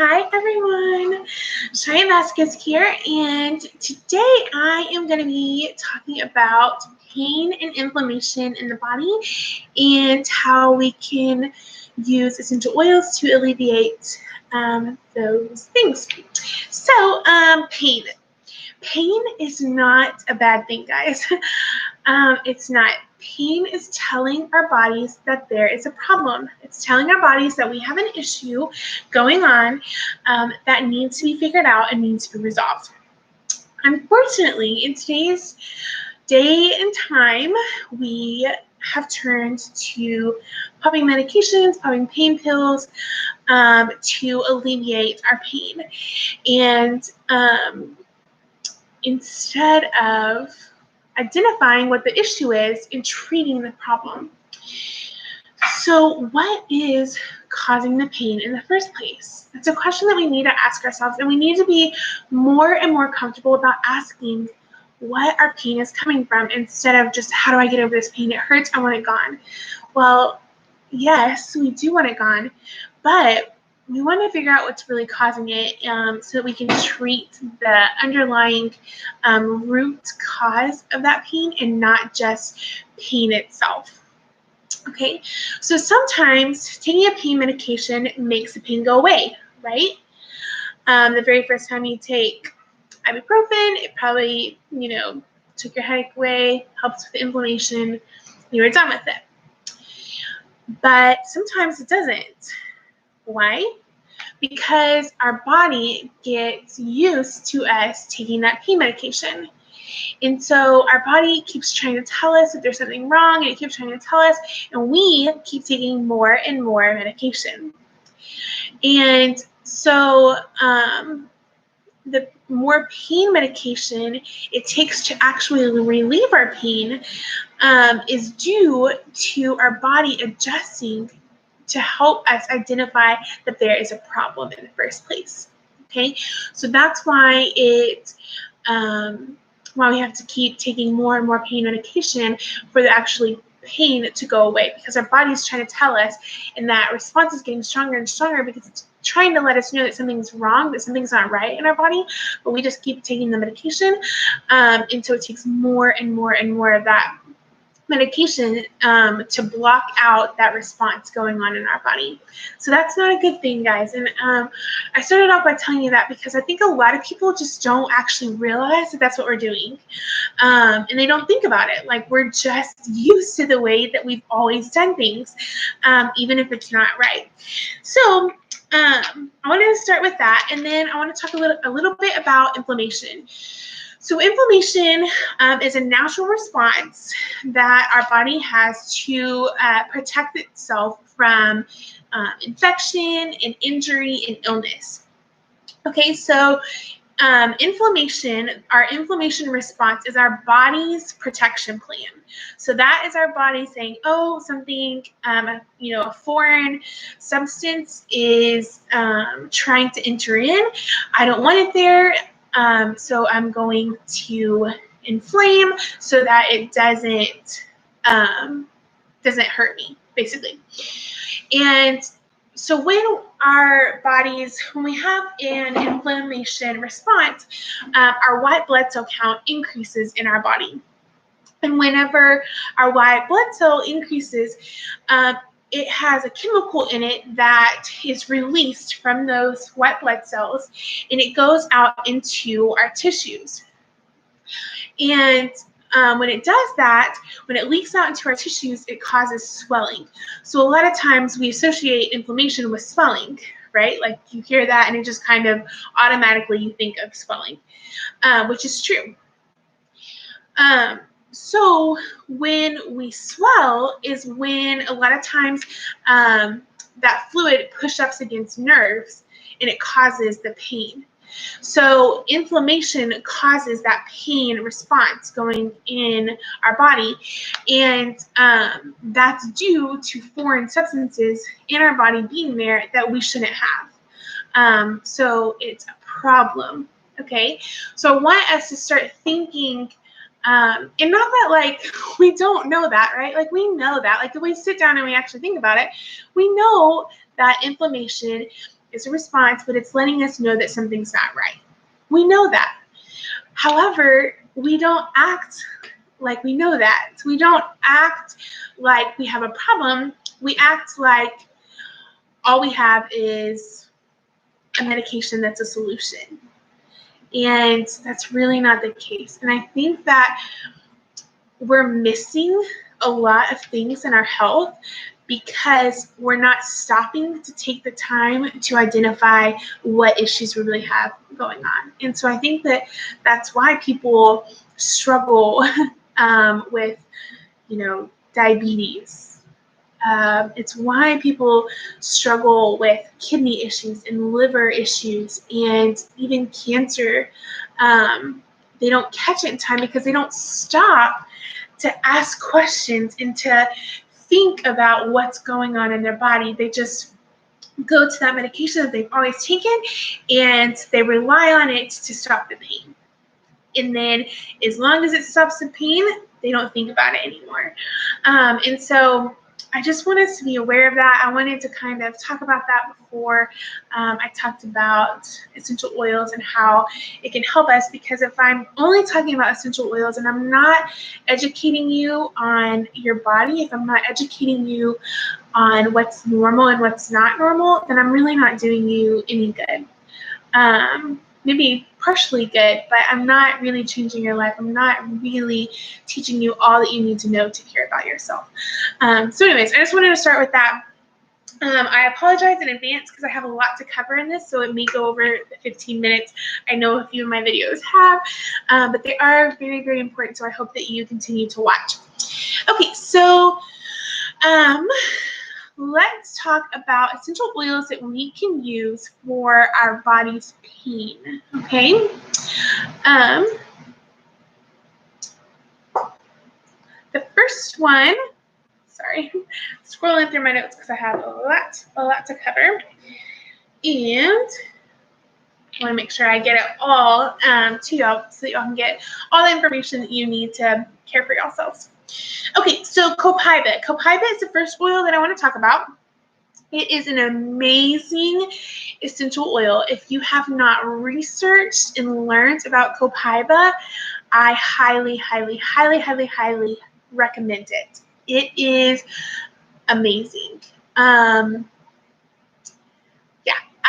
Hi everyone, Shai Vasquez here, and today I am going to be talking about pain and inflammation in the body and how we can use essential oils to alleviate those things. So, pain. Pain is not a bad thing, guys. It's not. Pain is telling our bodies that there is a problem. It's telling our bodies that we have an issue going on that needs to be figured out and needs to be resolved. Unfortunately, in today's day and time, we have turned to popping medications, popping pain pills to alleviate our pain. And instead of identifying what the issue is and treating the problem. So what is causing the pain in the first place? That's a question that we need to ask ourselves, and we need to be more and more comfortable about asking what our pain is coming from instead of just, how do I get over this pain? It hurts, I want it gone. Well, yes, we do want it gone, but we want to figure out what's really causing it so that we can treat the underlying root cause of that pain and not just pain itself. Okay, so sometimes taking a pain medication makes the pain go away, right? The very first time you take ibuprofen, it probably, took your headache away, helps with the inflammation, you were done with it. But sometimes it doesn't. Why? Because our body gets used to us taking that pain medication. And so our body keeps trying to tell us that there's something wrong, and it keeps trying to tell us, and we keep taking more and more medication. And so the more pain medication it takes to actually relieve our pain is due to our body adjusting to help us identify that there is a problem in the first place. Okay, so that's why why we have to keep taking more and more pain medication for the actually pain to go away, because our body is trying to tell us, and that response is getting stronger and stronger because it's trying to let us know that something's wrong, that something's not right in our body, but we just keep taking the medication, and so it takes more and more and more of that medication to block out that response going on in our body. So that's not a good thing, guys. And I started off by telling you that because I think a lot of people just don't actually realize that that's what we're doing. And they don't think about it. Like, we're just used to the way that we've always done things, even if it's not right. So I wanted to start with that, and then I want to talk a little bit about inflammation. So inflammation is a natural response that our body has to protect itself from infection and injury and illness. Okay, so our inflammation response is our body's protection plan. So that is our body saying, oh, something, a foreign substance is trying to enter in. I don't want it there. So I'm going to inflame so that it doesn't hurt me, basically. And so when we have an inflammation response, our white blood cell count increases in our body. And whenever our white blood cell increases, it has a chemical in it that is released from those white blood cells, and it goes out into our tissues. And when it does that, when it leaks out into our tissues, it causes swelling. So a lot of times we associate inflammation with swelling, right? Like, you hear that and it just kind of automatically you think of swelling, which is true. So when we swell is when a lot of times that fluid pushes up against nerves and it causes the pain. So inflammation causes that pain response going in our body, and that's due to foreign substances in our body being there that we shouldn't have. So it's a problem. Okay, so I want us to start thinking. And not that, like, we don't know that, right? Like, we know that. Like, if we sit down and we actually think about it, we know that inflammation It's a response, but it's letting us know that something's not right. We know that. However, we don't act like we know that. We don't act like we have a problem. We act like all we have is a medication that's a solution. And that's really not the case. And I think that we're missing a lot of things in our health because we're not stopping to take the time to identify what issues we really have going on. And so I think that that's why people struggle with, diabetes. It's why people struggle with kidney issues and liver issues and even cancer. They don't catch it in time because they don't stop to ask questions and to think about what's going on in their body. They just go to that medication that they've always taken and they rely on it to stop the pain. And then as long as it stops the pain, they don't think about it anymore. And so I just want us to be aware of that. I wanted to kind of talk about that before I talked about essential oils and how it can help us, because if I'm only talking about essential oils and I'm not educating you on your body, if I'm not educating you on what's normal and what's not normal, then I'm really not doing you any good. Maybe partially good, but I'm not really changing your life. I'm not really teaching you all that you need to know to care about yourself. So anyways, I just wanted to start with that. I apologize in advance because I have a lot to cover in this, so it may go over the 15 minutes. I know a few of my videos have, but they are very, very important, so I hope that you continue to watch. Okay, so let's talk about essential oils that we can use for our body's pain, okay? The first one, sorry, scrolling through my notes because I have a lot to cover. And I want to make sure I get it all to y'all so that y'all can get all the information that you need to care for yourselves. Okay, so copaiba. Copaiba is the first oil that I want to talk about. It is an amazing essential oil. If you have not researched and learned about copaiba, I highly, highly, highly, highly, highly recommend it. It is amazing.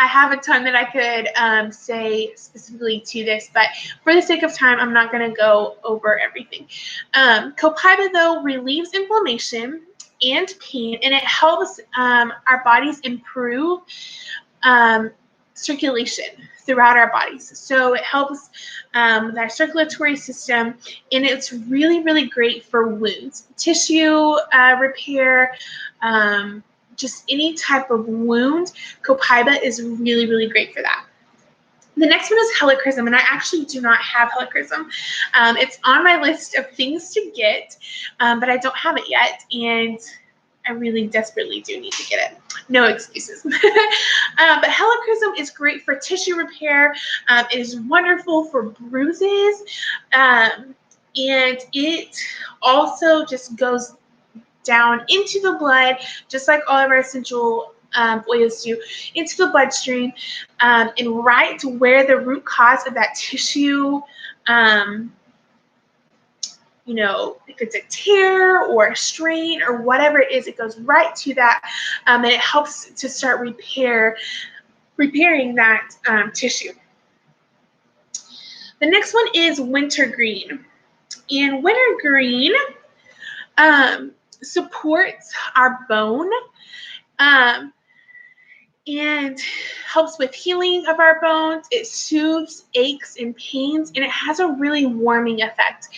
I have a ton that I could say specifically to this, but for the sake of time, I'm not going to go over everything. Copaiba, though, relieves inflammation and pain, and it helps our bodies improve circulation throughout our bodies. So it helps with our circulatory system, and it's really, really great for wounds, tissue repair, just any type of wound. Copaiba is really, really great for that. The next one is helichrysum, and I actually do not have helichrysum. It's on my list of things to get, but I don't have it yet, and I really desperately do need to get it. No excuses. But helichrysum is great for tissue repair. It is wonderful for bruises, and it also just goes down into the blood, just like all of our essential oils do, into the bloodstream, and right to where the root cause of that tissue, if it's a tear or a strain or whatever it is, it goes right to that, and it helps to start repairing that tissue. The next one is wintergreen, and wintergreen supports our bone and helps with healing of our bones. It soothes aches and pains, and it has a really warming effect.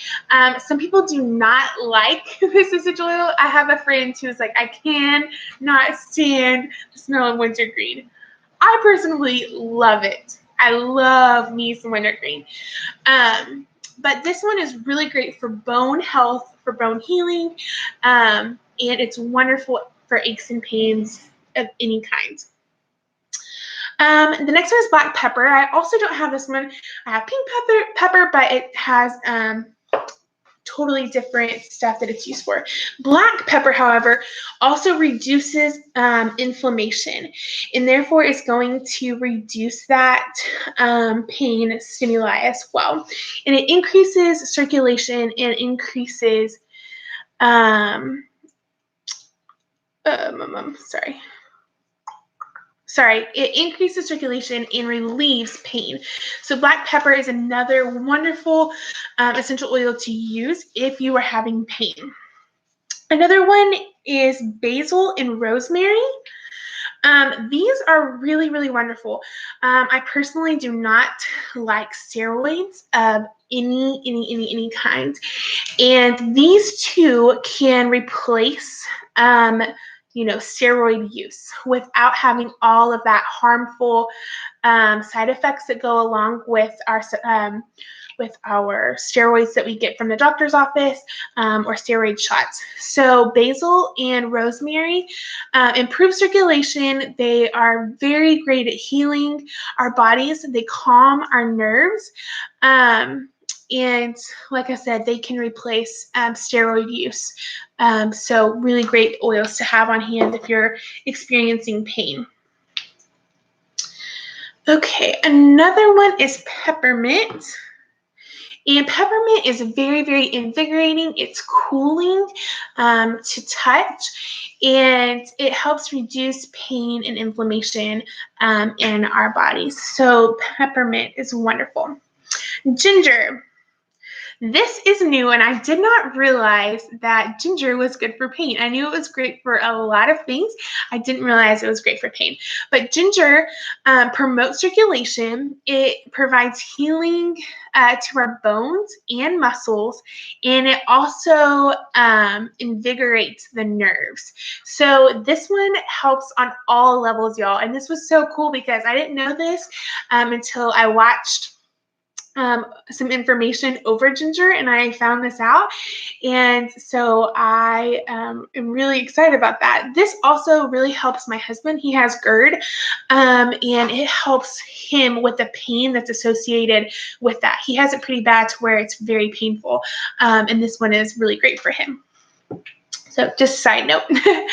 Some people do not like this essential oil. I have a friend who's like, I cannot stand the smell of wintergreen. I personally love it. I love me some wintergreen. But this one is really great for bone health, for bone healing, and it's wonderful for aches and pains of any kind. The next one is black pepper. I also don't have this one. I have pink pepper, but it has totally different stuff that it's used for. Black pepper, however, also reduces inflammation, and therefore is going to reduce that pain stimuli as well. And it increases circulation and increases it increases circulation and relieves pain. So black pepper is another wonderful essential oil to use if you are having pain. Another one is basil and rosemary. These are really, really wonderful. I personally do not like steroids of any kind. And these two can replace steroid use without having all of that harmful side effects that go along with our steroids that we get from the doctor's office or steroid shots. So basil and rosemary improve circulation. They are very great at healing our bodies. They calm our nerves. And like I said, they can replace steroid use. So really great oils to have on hand if you're experiencing pain. Okay, another one is peppermint. And peppermint is very, very invigorating. It's cooling to touch, and it helps reduce pain and inflammation in our bodies. So peppermint is wonderful. Ginger. This is new, and I did not realize that ginger was good for pain. I knew it was great for a lot of things. I didn't realize it was great for pain. But ginger promotes circulation. It provides healing to our bones and muscles, and it also invigorates the nerves. So this one helps on all levels, y'all. And this was so cool because I didn't know this until I watched some information over ginger, and I found this out, and so I am really excited about that. This also really helps my husband. He has GERD, and it helps him with the pain that's associated with that. He has it pretty bad to where it's very painful, and this one is really great for him. So just a side note. The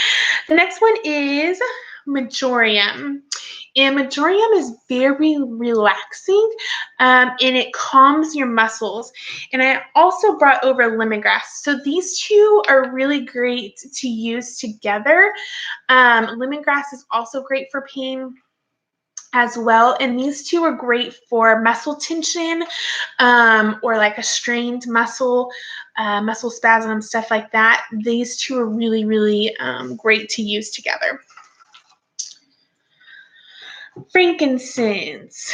next one is marjoram. And marjoram is very relaxing, and it calms your muscles. And I also brought over lemongrass. So these two are really great to use together. Lemongrass is also great for pain as well, and these two are great for muscle tension or like a strained muscle spasm, stuff like that. These two are really, really great to use together. Frankincense.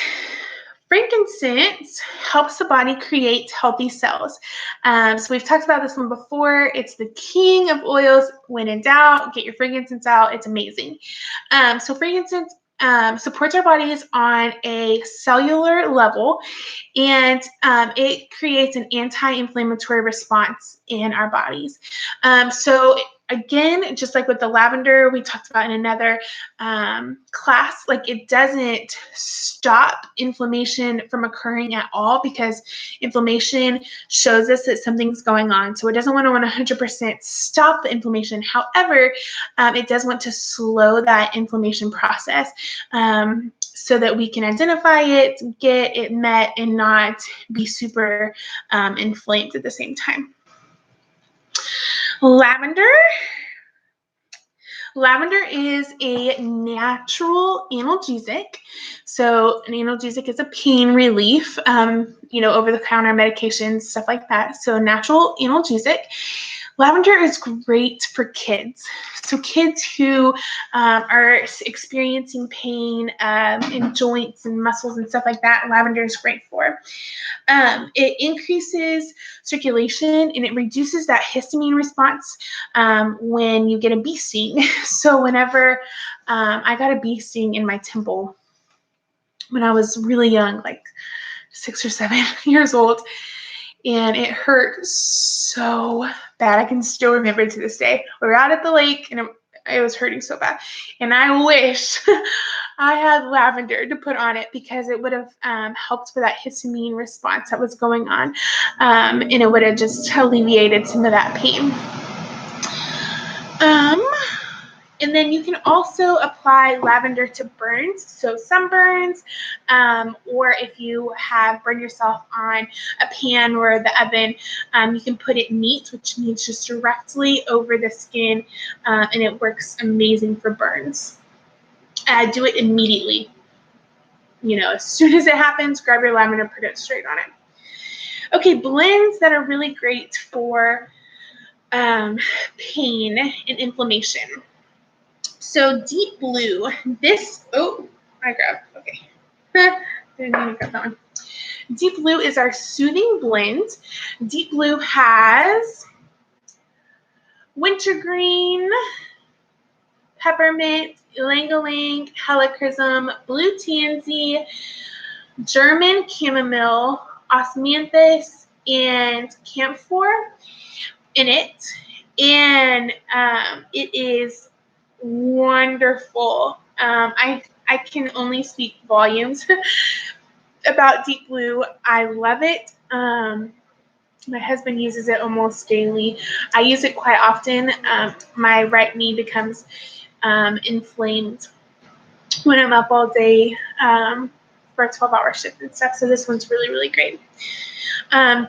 Frankincense helps the body create healthy cells. So we've talked about this one before. It's the king of oils. When in doubt, get your frankincense out. It's amazing. So frankincense supports our bodies on a cellular level, and it creates an anti-inflammatory response in our bodies. So again, just like with the lavender we talked about in another class, like it doesn't stop inflammation from occurring at all, because inflammation shows us that something's going on. So it doesn't want to 100% stop the inflammation. However, it does want to slow that inflammation process so that we can identify it, get it met, and not be super inflamed at the same time. Lavender. Lavender is a natural analgesic. So an analgesic is a pain relief, over-the-counter medications, stuff like that. So natural analgesic. Lavender is great for kids. So kids who are experiencing pain in joints and muscles and stuff like that, lavender is great for. It increases circulation, and it reduces that histamine response when you get a bee sting. So whenever I got a bee sting in my temple when I was really young, like 6 or 7 years old, and it hurt so bad. I can still remember it to this day. We were out at the lake, and it was hurting so bad. And I wish I had lavender to put on it because it would have helped with that histamine response that was going on, and it would have just alleviated some of that pain. And then you can also apply lavender to burns, so sunburns, or if you have burned yourself on a pan or the oven, you can put it neat, which means just directly over the skin, and it works amazing for burns. Do it immediately. As soon as it happens, grab your lavender, put it straight on it. Okay, blends that are really great for pain and inflammation. So Deep Blue, okay. Didn't even grab that one. Deep Blue is our soothing blend. Deep Blue has wintergreen, peppermint, ylang-ylang, helichrysum, blue tansy, German chamomile, osmanthus, and camphor in it. And it is wonderful. I can only speak volumes about Deep Blue. I love it. My husband uses it almost daily. I use it quite often. My right knee becomes inflamed when I'm up all day for a 12-hour shift and stuff. So this one's really, really great.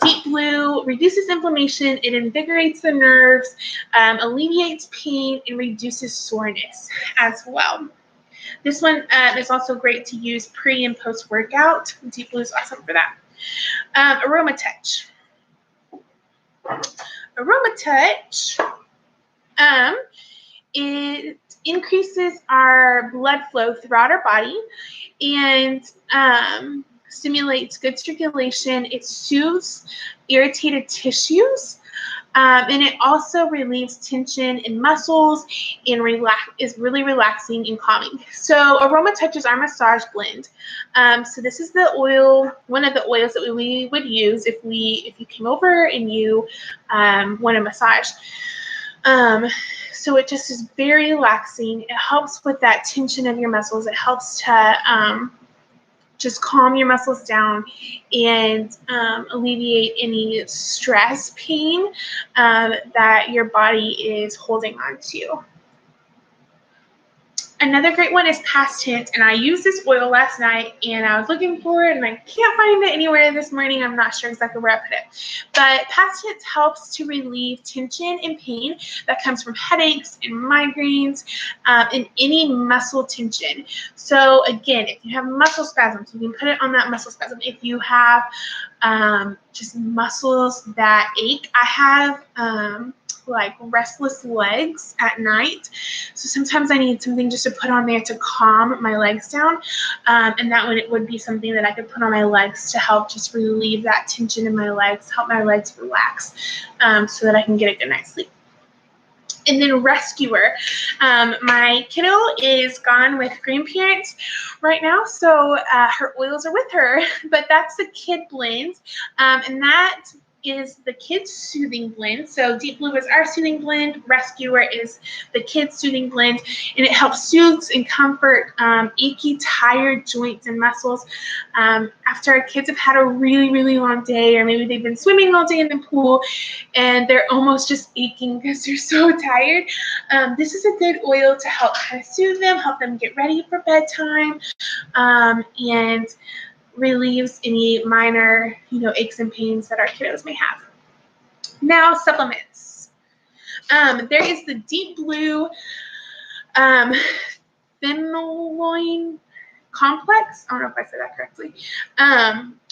Deep Blue reduces inflammation, it invigorates the nerves, alleviates pain, and reduces soreness as well. This one is also great to use pre and post workout. Deep Blue is awesome for that. Aroma Touch. Aroma Touch, it increases our blood flow throughout our body and stimulates good circulation. It soothes irritated tissues, and it also relieves tension in muscles and is really relaxing and calming. So Aroma Touch is our massage blend. So this is the oil, one of the oils that we would use if you came over and you want a massage. So it just is very relaxing. It helps with that tension of your muscles. It helps to just calm your muscles down and alleviate any stress, pain that your body is holding on to. Another great one is Past Tense, and I used this oil last night, and I was looking for it, and I can't find it anywhere this morning. I'm not sure exactly where I put it. But Past Tense helps to relieve tension and pain that comes from headaches and migraines and any muscle tension. So again, if you have muscle spasms, you can put it on that muscle spasm. If you have just muscles that ache, I have like restless legs at night, so sometimes I need something just to put on there to calm my legs down, and that one, it would be something that I could put on my legs to help just relieve that tension in my legs, help my legs relax, so that I can get a good night's sleep. And then Rescuer. My kiddo is gone with grandparents right now, so her oils are with her, but that's the kid blend, and that is the kids soothing blend. So Deep Blue is our soothing blend, Rescuer is the kids soothing blend, and it helps soothe and comfort achy, tired joints and muscles after our kids have had a really, really long day, or maybe they've been swimming all day in the pool and they're almost just aching because they're so tired. This is a good oil to help kind of soothe them, help them get ready for bedtime, and relieves any minor, aches and pains that our kiddos may have. Now, supplements. There is the Deep Blue phenyloin complex. I don't know if I said that correctly.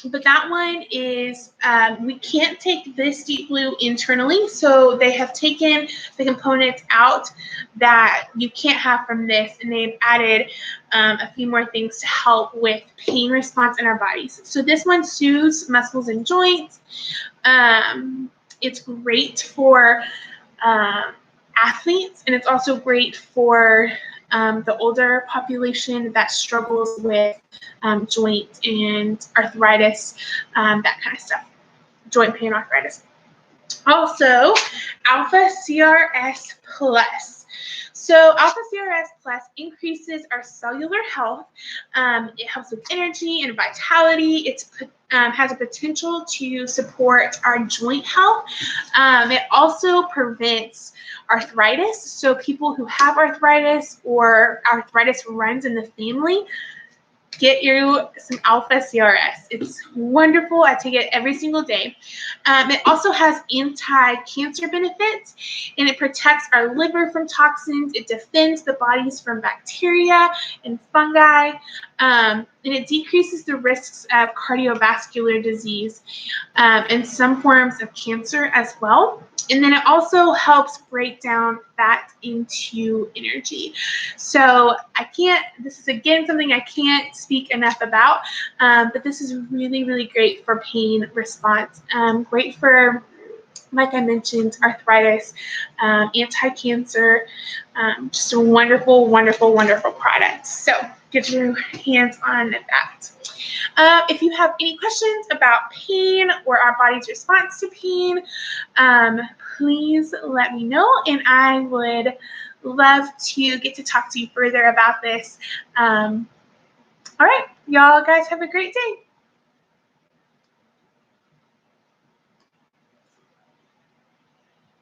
But that one is, we can't take this Deep Blue internally, so they have taken the components out that you can't have from this, and they've added a few more things to help with pain response in our bodies. So this one soothes muscles and joints. It's great for athletes, and it's also great for the older population that struggles with joint and arthritis, that kind of stuff, joint pain, arthritis. Also, Alpha CRS Plus. So Alpha CRS Plus increases our cellular health. It helps with energy and vitality. It has a potential to support our joint health. It also prevents arthritis. So people who have arthritis or arthritis runs in the family, get you some Alpha CRS. It's wonderful. I take it every single day. It also has anti-cancer benefits, and it protects our liver from toxins. It defends the bodies from bacteria and fungi, and it decreases the risks of cardiovascular disease and some forms of cancer as well. And then it also helps break down fat into energy. So this is again something I can't speak enough about, but this is really, really great for pain response. Great for, like I mentioned, arthritis, anti-cancer, just a wonderful, wonderful, wonderful product. So get your hands on that. If you have any questions about pain or our body's response to pain, please let me know, and I would love to get to talk to you further about this. All right, y'all guys have a great day.